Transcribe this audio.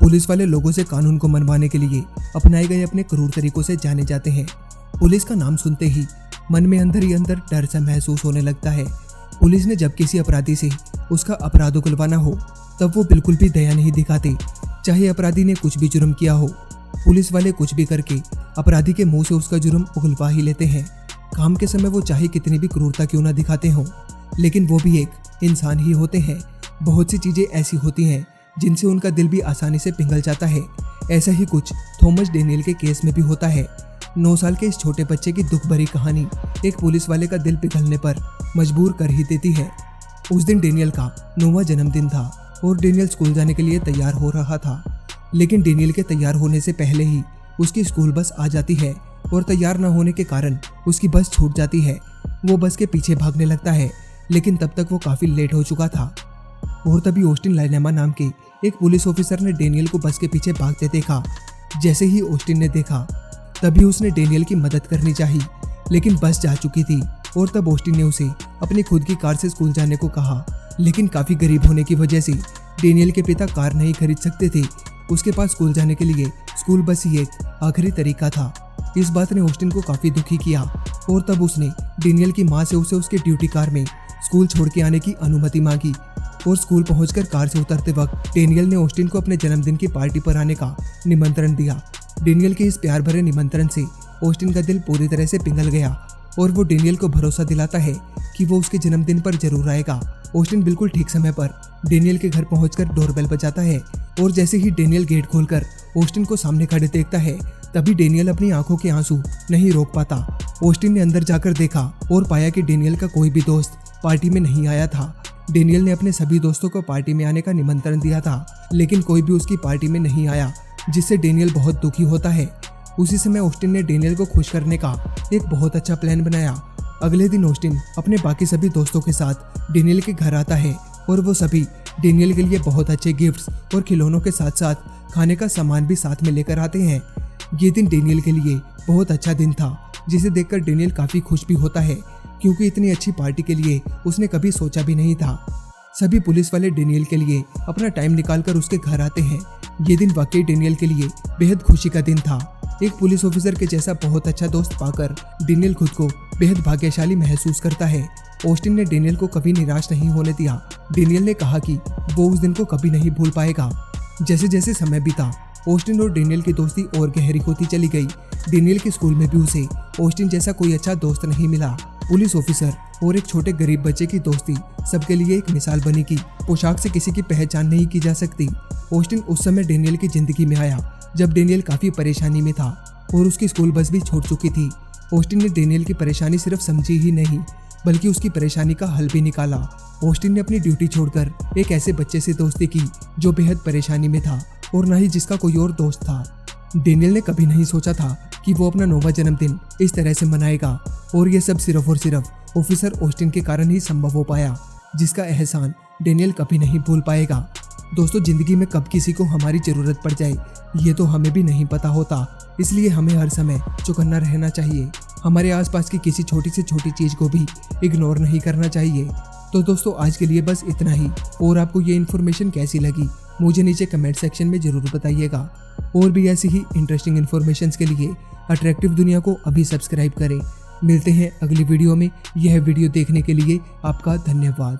Police वाले लोगों से कानून को मनवाने के लिए अपनाए गए अपने क्रूर तरीकों से जाने जाते हैं। पुलिस का नाम सुनते ही मन में अंदर ही अंदर डर सा महसूस होने लगता है। पुलिस ने जब किसी अपराधी से उसका अपराध उगलवाना हो तब वो बिल्कुल भी दया नहीं दिखाते, चाहे अपराधी ने कुछ भी जुर्म किया हो। पुलिस वाले कुछ भी करके अपराधी के मुंह से उसका जुर्म उगलवा ही लेते हैं। काम के समय वो चाहे कितनी भी क्रूरता क्यों ना दिखाते हों, लेकिन वो भी एक इंसान ही होते हैं। बहुत सी चीजें ऐसी होती हैं जिनसे उनका दिल भी आसानी से पिघल जाता है। ऐसा ही कुछ थॉमस डेनियल के केस में भी होता है। 9 साल के इस छोटे बच्चे की दुख भरी कहानी एक पुलिस वाले का दिल पिघलने पर मजबूर कर ही देती है। उस दिन डेनियल का 9वां जन्मदिन था और डेनियल स्कूल जाने के लिए तैयार हो रहा था। लेकिन डेनियल के तैयार होने से पहले ही उसकी स्कूल बस आ जाती है और तैयार न होने के कारण उसकी बस छूट जाती है। वो बस के पीछे भागने लगता है, लेकिन तब तक वो काफी लेट हो चुका था। और तभी ऑस्टिन लाइनेमा नाम के एक पुलिस ऑफिसर ने डेनियल को बस के पीछे भागते देखा। जैसे ही ऑस्टिन ने देखा तभी उसने डेनियल की मदद करनी चाहिए, लेकिन बस जा चुकी थी और तब ऑस्टिन ने उसे अपनी खुद की कार से स्कूल जाने को कहा। लेकिन काफी गरीब होने की वजह से डेनियल के पिता कार नहीं खरीद सकते थे। उसके पास स्कूल जाने के लिए स्कूल बस ही एक आखिरी तरीका था। इस बात ने ऑस्टिन को काफी दुखी किया और तब उसने डेनियल की मां से उसे उसके ड्यूटी कार में स्कूल छोड़ के आने की अनुमति मांगी। और स्कूल पहुंचकर कार से उतरते वक्त डेनियल ने ऑस्टिन को अपने जन्मदिन की पार्टी पर आने का निमंत्रण दिया। डेनियल के इस प्यार भरे निमंत्रण से ऑस्टिन का दिल पूरी तरह से पिघल गया और वो डेनियल को भरोसा दिलाता है कि वो उसके जन्मदिन पर जरूर आएगा। ऑस्टिन बिल्कुल ठीक समय पर डेनियल के घर पहुंचकर डोरबेल बजाता है और जैसे ही डेनियल गेट खोलकर ऑस्टिन को सामने खड़े देखता है तभी डेनियल अपनी आंखों के आंसू नहीं रोक पाता। ऑस्टिन ने अंदर जाकर देखा और पाया कि डेनियल का कोई भी दोस्त पार्टी में नहीं आया था। डेनियल ने अपने सभी दोस्तों को पार्टी में आने का निमंत्रण दिया था, लेकिन कोई भी उसकी पार्टी में नहीं आया, जिससे डेनियल बहुत दुखी होता है। उसी समय ऑस्टिन ने डेनियल को खुश करने का एक बहुत अच्छा प्लान बनाया। अगले दिन ऑस्टिन अपने बाकी सभी दोस्तों के साथ डेनियल के घर आता है और वो सभी डेनियल के लिए बहुत अच्छे गिफ्ट्स और खिलौनों के साथ साथ खाने का सामान भी साथ में लेकर आते हैं। ये दिन डेनियल के लिए बहुत अच्छा दिन था, जिसे देखकर डेनियल काफी खुश भी होता है, क्योंकि इतनी अच्छी पार्टी के लिए उसने कभी सोचा भी नहीं था। सभी पुलिस वाले डेनियल के लिए अपना टाइम निकालकर उसके घर आते हैं। ये दिन वाकई डेनियल के लिए बेहद खुशी का दिन था। एक पुलिस ऑफिसर के जैसा बहुत अच्छा दोस्त पाकर डेनियल खुद को बेहद भाग्यशाली महसूस करता है। ऑस्टिन ने डेनियल को कभी निराश नहीं होने दिया। डेनियल ने कहा कि वो उस दिन को कभी नहीं भूल पाएगा। जैसे जैसे समय बीता ऑस्टिन और डेनियल की दोस्ती और गहरी होती चली गई। डेनियल के स्कूल में भी उसे ऑस्टिन जैसा कोई अच्छा दोस्त नहीं मिला। पुलिस ऑफिसर और एक छोटे गरीब बच्चे की दोस्ती सबके लिए एक मिसाल बनी कि पोशाक से किसी की पहचान नहीं की जा सकती। ऑस्टिन उस समय डेनियल की जिंदगी में आया जब डेनियल काफी परेशानी में था और उसकी स्कूल बस भी छूट चुकी थी। ऑस्टिन ने डेनियल की परेशानी सिर्फ समझी ही नहीं, बल्कि उसकी परेशानी का हल भी निकाला। ऑस्टिन ने अपनी ड्यूटी छोड़कर एक ऐसे बच्चे से दोस्ती की जो बेहद परेशानी में था और न ही जिसका कोई और दोस्त था। डेनियल ने कभी नहीं सोचा था कि वो अपना 9वां जन्मदिन इस तरह से मनाएगा, और ये सब सिर्फ और सिर्फ ऑफिसर ऑस्टिन के कारण ही संभव हो पाया, जिसका एहसान डेनियल कभी नहीं भूल पाएगा। दोस्तों, जिंदगी में कब किसी को हमारी जरूरत पड़ जाए ये तो हमें भी नहीं पता होता, इसलिए हमें हर समय चौकन्ना रहना चाहिए। हमारे आसपास की किसी छोटी से छोटी चीज को भी इग्नोर नहीं करना चाहिए। तो दोस्तों, आज के लिए बस इतना ही। और आपको ये इन्फॉर्मेशन कैसी लगी मुझे नीचे कमेंट सेक्शन में जरूर बताइएगा। और भी ऐसी ही इंटरेस्टिंग इन्फॉर्मेशंस के लिए अट्रैक्टिव दुनिया को अभी सब्सक्राइब करें। मिलते हैं अगली वीडियो में। यह वीडियो देखने के लिए आपका धन्यवाद।